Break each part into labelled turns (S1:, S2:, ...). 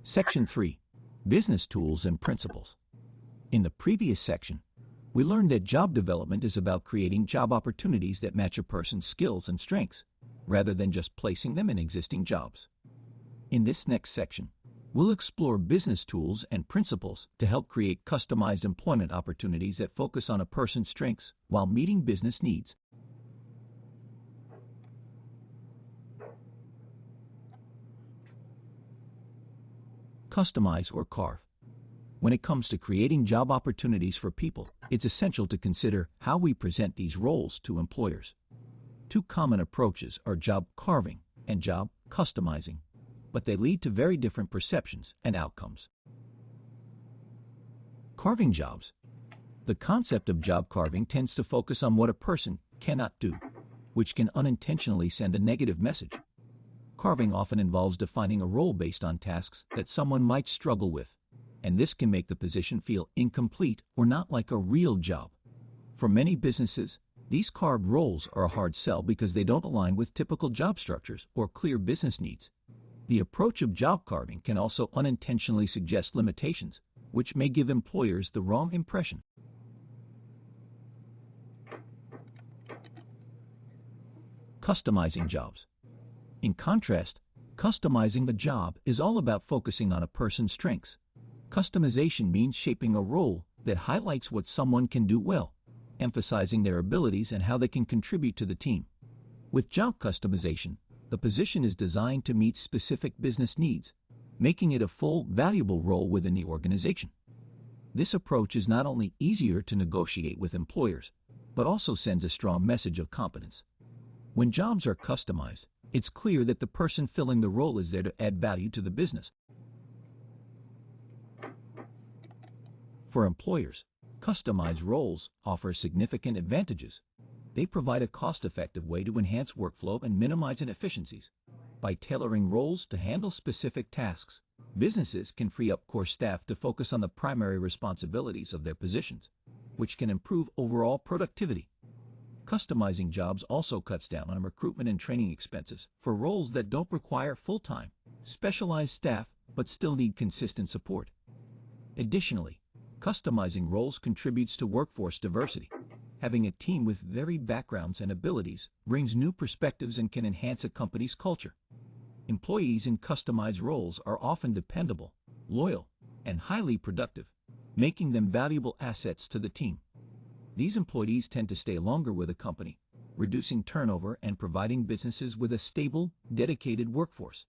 S1: Section 3. Business Tools and Principles. In the previous section, we learned that job development is about creating job opportunities that match a person's skills and strengths, rather than just placing them in existing jobs. In this next section, we'll explore business tools and principles to help create customized employment opportunities that focus on a person's strengths while meeting business needs. Customize or carve. When it comes to creating job opportunities for people, it's essential to consider how we present these roles to employers. Two common approaches are job carving and job customizing, but they lead to very different perceptions and outcomes. Carving jobs. The concept of job carving tends to focus on what a person cannot do, which can unintentionally send a negative message. Carving often involves defining a role based on tasks that someone might struggle with, and this can make the position feel incomplete or not like a real job. For many businesses, these carved roles are a hard sell because they don't align with typical job structures or clear business needs. The approach of job carving can also unintentionally suggest limitations, which may give employers the wrong impression. Customizing jobs. In contrast, customizing the job is all about focusing on a person's strengths. Customization means shaping a role that highlights what someone can do well, emphasizing their abilities and how they can contribute to the team. With job customization, the position is designed to meet specific business needs, making it a full, valuable role within the organization. This approach is not only easier to negotiate with employers, but also sends a strong message of competence. When jobs are customized, it's clear that the person filling the role is there to add value to the business. For employers, customized roles offer significant advantages. They provide a cost-effective way to enhance workflow and minimize inefficiencies. By tailoring roles to handle specific tasks, businesses can free up core staff to focus on the primary responsibilities of their positions, which can improve overall productivity. Customizing jobs also cuts down on recruitment and training expenses for roles that don't require full-time, specialized staff but still need consistent support. Additionally, customizing roles contributes to workforce diversity. Having a team with varied backgrounds and abilities brings new perspectives and can enhance a company's culture. Employees in customized roles are often dependable, loyal, and highly productive, making them valuable assets to the team. These employees tend to stay longer with a company, reducing turnover and providing businesses with a stable, dedicated workforce.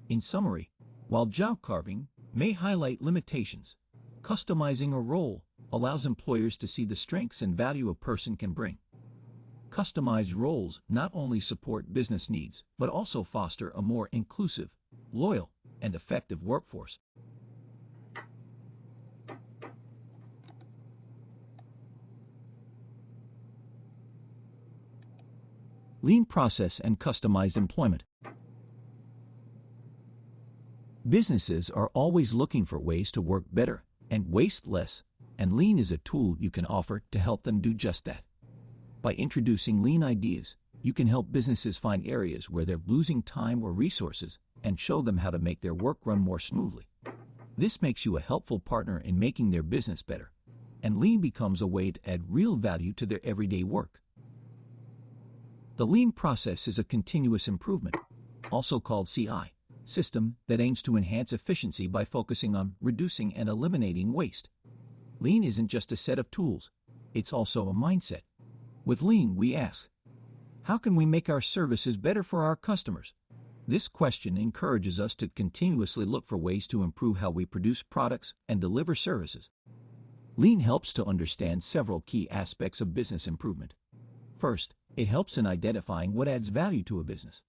S1: In summary, while job carving may highlight limitations, customizing a role allows employers to see the strengths and value a person can bring. Customized roles not only support business needs, but also foster a more inclusive, loyal, and effective workforce. Lean process and customized employment. Businesses are always looking for ways to work better and waste less, and Lean is a tool you can offer to help them do just that. By introducing Lean ideas, you can help businesses find areas where they're losing time or resources and show them how to make their work run more smoothly. This makes you a helpful partner in making their business better, and Lean becomes a way to add real value to their everyday work. The Lean process is a continuous improvement, also called CI, system that aims to enhance efficiency by focusing on reducing and eliminating waste. Lean isn't just a set of tools, it's also a mindset. With Lean, we ask, how can we make our services better for our customers? This question encourages us to continuously look for ways to improve how we produce products and deliver services. Lean helps to understand several key aspects of business improvement. First, it helps in identifying what adds value to a business.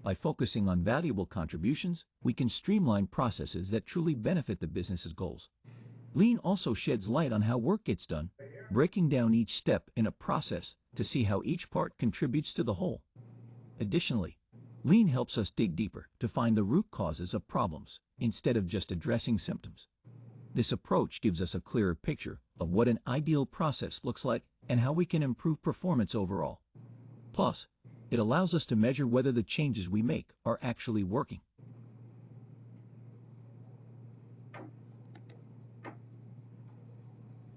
S1: By focusing on valuable contributions, we can streamline processes that truly benefit the business's goals. Lean also sheds light on how work gets done, breaking down each step in a process to see how each part contributes to the whole. Additionally, Lean helps us dig deeper to find the root causes of problems instead of just addressing symptoms. This approach gives us a clearer picture of what an ideal process looks like and how we can improve performance overall. Plus, it allows us to measure whether the changes we make are actually working.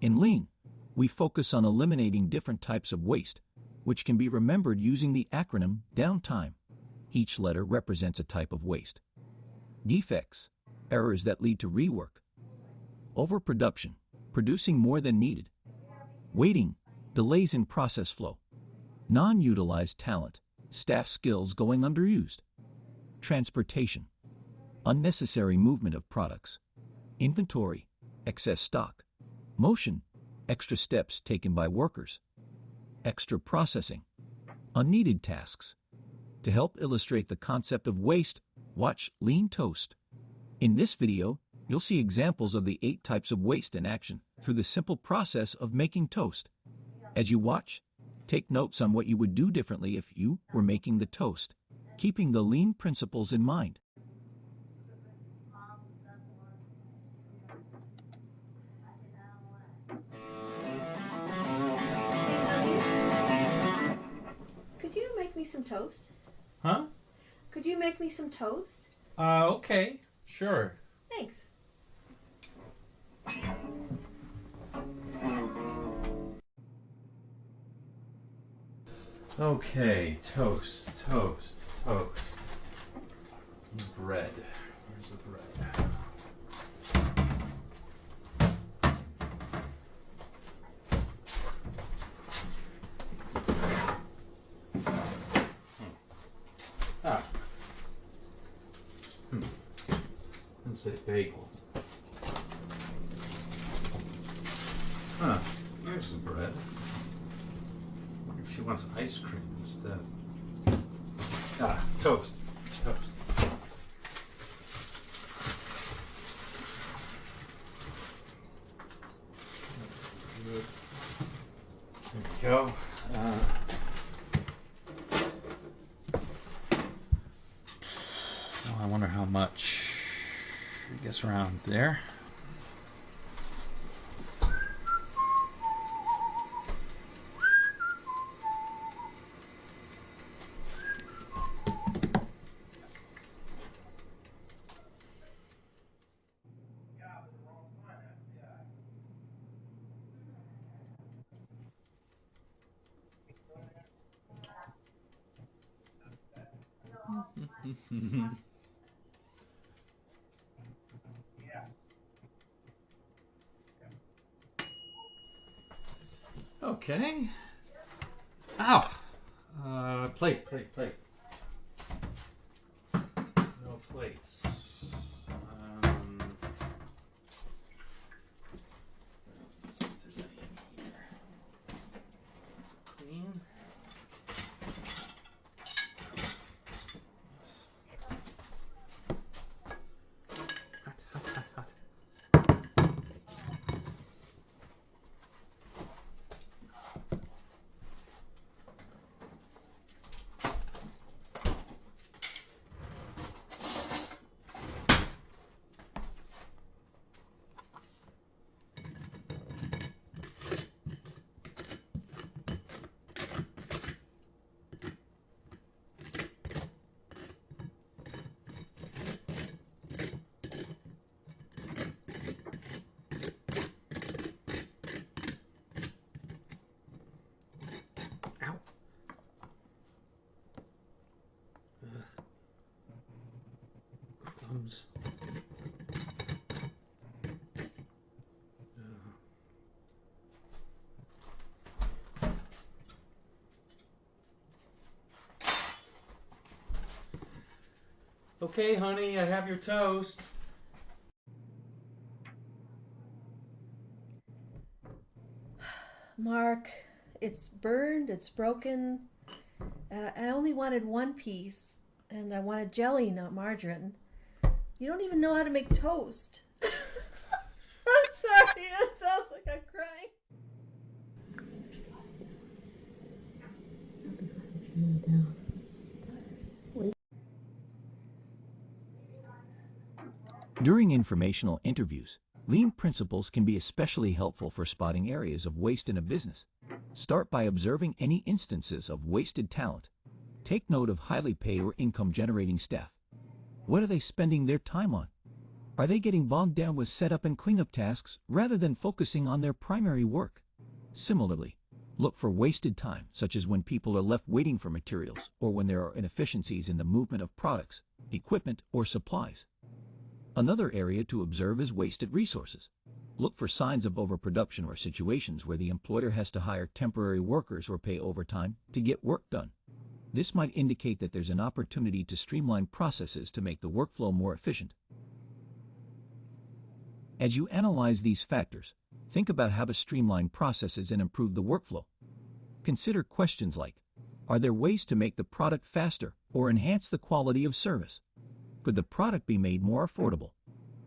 S1: In Lean, we focus on eliminating different types of waste, which can be remembered using the acronym downtime. Each letter represents a type of waste. Defects, errors that lead to rework. Overproduction, producing more than needed. Waiting, delays in process flow. Non-utilized talent, staff skills going underused. Transportation, unnecessary movement of products. Inventory, excess stock. Motion, extra steps taken by workers. Extra processing, unneeded tasks. To help illustrate the concept of waste, watch Lean Toast. In this video, you'll see examples of the 8 types of waste in action through the simple process of making toast. As you watch, take notes on what you would do differently if you were making the toast, keeping the Lean principles in mind.
S2: Could you make me some toast?
S3: Huh?
S2: Could you make me some toast?
S3: Okay, sure.
S2: Thanks.
S3: Okay, toast. Bread. Where's the bread? Let's say bagel. Here's some bread. Wonder if she wants ice cream instead. Toast. Good. There we go. Well, I wonder how much. I guess around there. Okay. Ow! Plate. No plates. Let's see if there's any in here. Clean. Hot. Ow. Crumbs. Okay, honey, I have your toast.
S2: Mark, it's burned, it's broken. I only wanted one piece, and I wanted jelly, not margarine. You don't even know how to make toast. I'm sorry, that sounds like I'm crying.
S1: During informational interviews, Lean principles can be especially helpful for spotting areas of waste in a business. Start by observing any instances of wasted talent. Take note of highly paid or income-generating staff. What are they spending their time on? Are they getting bogged down with setup and cleanup tasks rather than focusing on their primary work? Similarly, look for wasted time, such as when people are left waiting for materials or when there are inefficiencies in the movement of products, equipment, or supplies. Another area to observe is wasted resources. Look for signs of overproduction or situations where the employer has to hire temporary workers or pay overtime to get work done. This might indicate that there's an opportunity to streamline processes to make the workflow more efficient. As you analyze these factors, think about how to streamline processes and improve the workflow. Consider questions like, are there ways to make the product faster or enhance the quality of service? Could the product be made more affordable?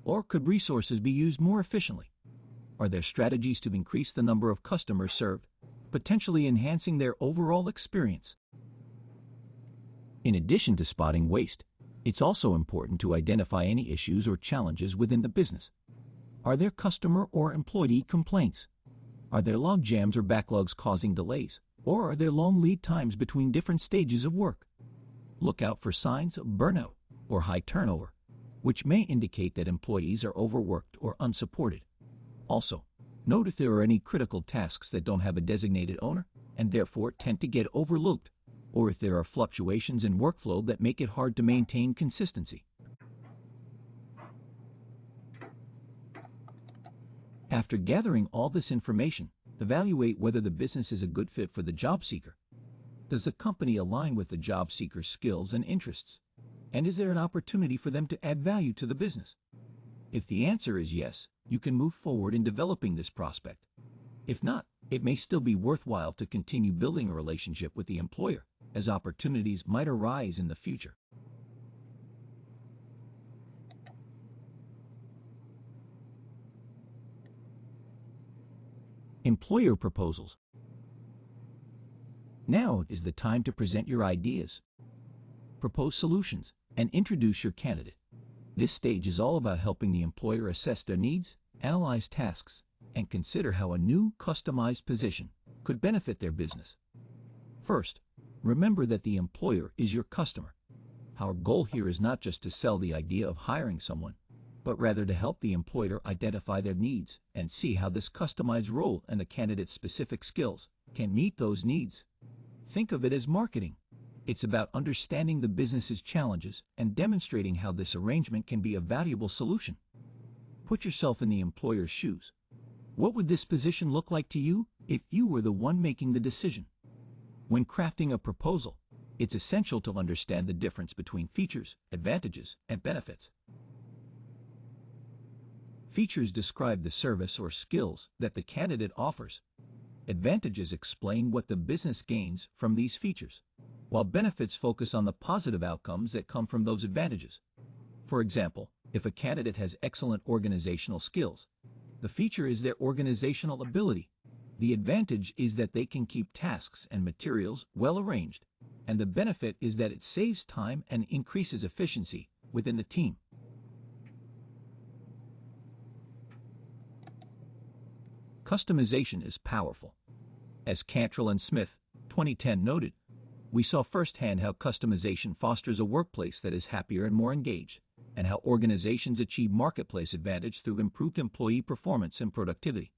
S1: Or could resources be used more efficiently? Are there strategies to increase the number of customers served, potentially enhancing their overall experience? In addition to spotting waste, it's also important to identify any issues or challenges within the business. Are there customer or employee complaints? Are there log jams or backlogs causing delays? Or are there long lead times between different stages of work? Look out for signs of burnout or high turnover, which may indicate that employees are overworked or unsupported. Also, note if there are any critical tasks that don't have a designated owner and therefore tend to get overlooked, or if there are fluctuations in workflow that make it hard to maintain consistency. After gathering all this information, evaluate whether the business is a good fit for the job seeker. Does the company align with the job seeker's skills and interests? And is there an opportunity for them to add value to the business? If the answer is yes, you can move forward in developing this prospect. If not, it may still be worthwhile to continue building a relationship with the employer, as opportunities might arise in the future. Employer proposals. Now is the time to present your ideas, propose solutions, and introduce your candidate. This stage is all about helping the employer assess their needs, analyze tasks, and consider how a new, customized position could benefit their business. First, remember that the employer is your customer. Our goal here is not just to sell the idea of hiring someone, but rather to help the employer identify their needs and see how this customized role and the candidate's specific skills can meet those needs. Think of it as marketing. It's about understanding the business's challenges and demonstrating how this arrangement can be a valuable solution. Put yourself in the employer's shoes. What would this position look like to you if you were the one making the decision? When crafting a proposal, it's essential to understand the difference between features, advantages, and benefits. Features describe the service or skills that the candidate offers. Advantages explain what the business gains from these features, while benefits focus on the positive outcomes that come from those advantages. For example, if a candidate has excellent organizational skills, the feature is their organizational ability. The advantage is that they can keep tasks and materials well arranged, and the benefit is that it saves time and increases efficiency within the team. Customization is powerful. As Cantrell and Smith, 2010 noted, we saw firsthand how customization fosters a workplace that is happier and more engaged, and how organizations achieve marketplace advantage through improved employee performance and productivity.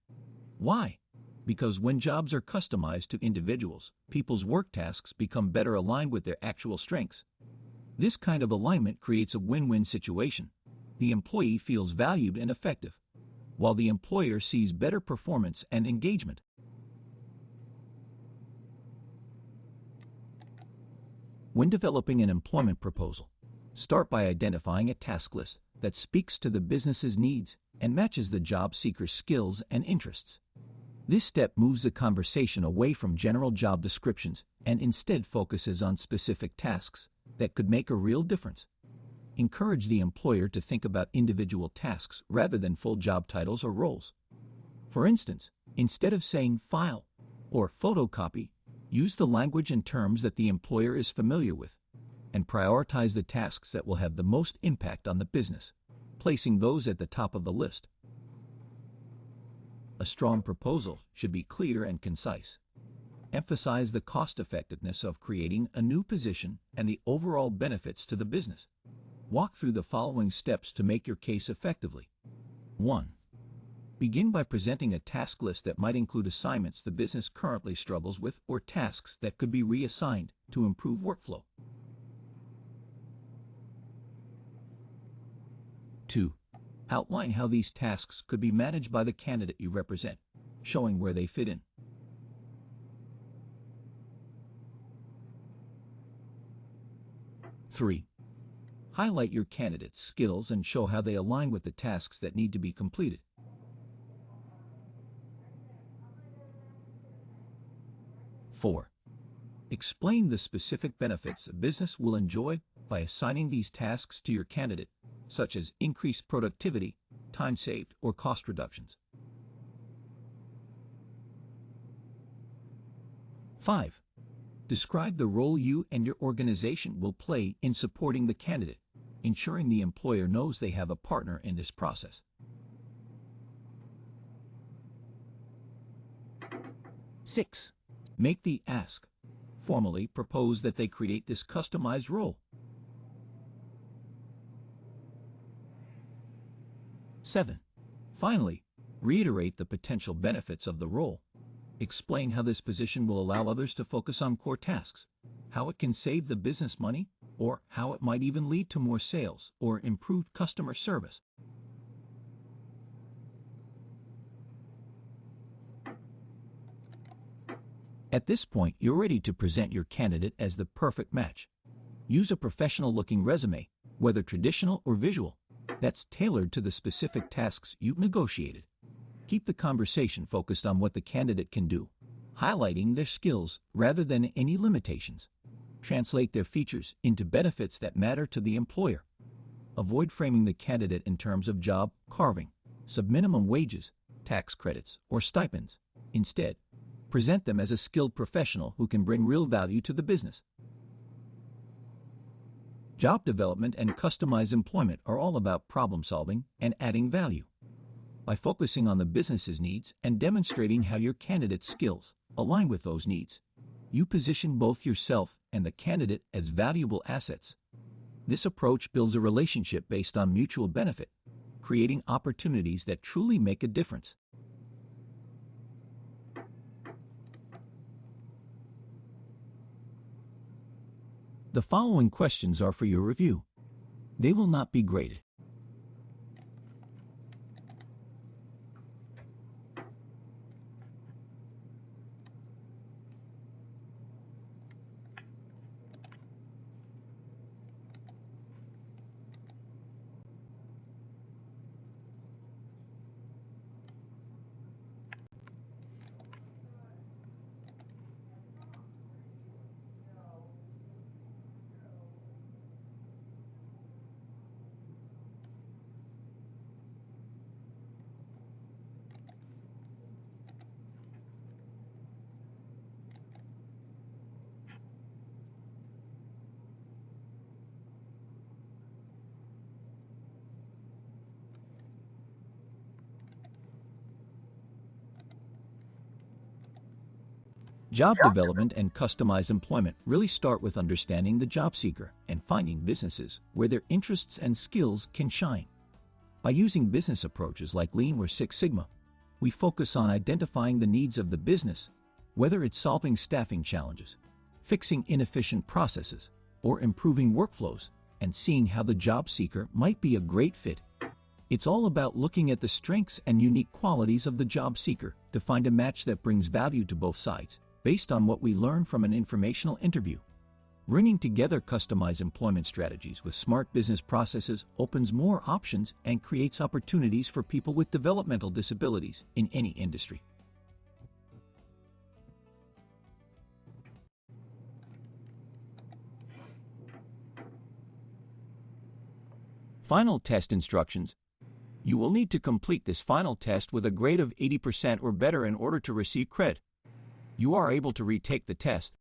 S1: Why? Because when jobs are customized to individuals, people's work tasks become better aligned with their actual strengths. This kind of alignment creates a win-win situation. The employee feels valued and effective, while the employer sees better performance and engagement. When developing an employment proposal, start by identifying a task list that speaks to the business's needs and matches the job seeker's skills and interests. This step moves the conversation away from general job descriptions and instead focuses on specific tasks that could make a real difference. Encourage the employer to think about individual tasks rather than full job titles or roles. For instance, instead of saying file or photocopy, use the language and terms that the employer is familiar with, and prioritize the tasks that will have the most impact on the business, placing those at the top of the list. A strong proposal should be clear and concise. Emphasize the cost-effectiveness of creating a new position and the overall benefits to the business. Walk through the following steps to make your case effectively. 1. Begin by presenting a task list that might include assignments the business currently struggles with or tasks that could be reassigned to improve workflow. 2. Outline how these tasks could be managed by the candidate you represent, showing where they fit in. 3. Highlight your candidate's skills and show how they align with the tasks that need to be completed. 4. Explain the specific benefits a business will enjoy by assigning these tasks to your candidate, such as increased productivity, time saved, or cost reductions. 5. Describe the role you and your organization will play in supporting the candidate, ensuring the employer knows they have a partner in this process. 6. Make the ask. Formally propose that they create this customized role. 7. Finally, reiterate the potential benefits of the role. Explain how this position will allow others to focus on core tasks, how it can save the business money, or how it might even lead to more sales or improved customer service. At this point, you're ready to present your candidate as the perfect match. Use a professional-looking resume, whether traditional or visual, that's tailored to the specific tasks you've negotiated. Keep the conversation focused on what the candidate can do, highlighting their skills rather than any limitations. Translate their features into benefits that matter to the employer. Avoid framing the candidate in terms of job carving, subminimum wages, tax credits, or stipends. Instead, present them as a skilled professional who can bring real value to the business. Job development and customized employment are all about problem solving and adding value. By focusing on the business's needs and demonstrating how your candidate's skills align with those needs, you position both yourself and the candidate as valuable assets. This approach builds a relationship based on mutual benefit, creating opportunities that truly make a difference. The following questions are for your review. They will not be graded. Job development and customized employment really start with understanding the job seeker and finding businesses where their interests and skills can shine. By using business approaches like Lean or Six Sigma, we focus on identifying the needs of the business, whether it's solving staffing challenges, fixing inefficient processes, or improving workflows, and seeing how the job seeker might be a great fit. It's all about looking at the strengths and unique qualities of the job seeker to find a match that brings value to both sides, based on what we learn from an informational interview. Bringing together customized employment strategies with smart business processes opens more options and creates opportunities for people with developmental disabilities in any industry. Final test instructions. You will need to complete this final test with a grade of 80% or better in order to receive credit. You are able to retake the test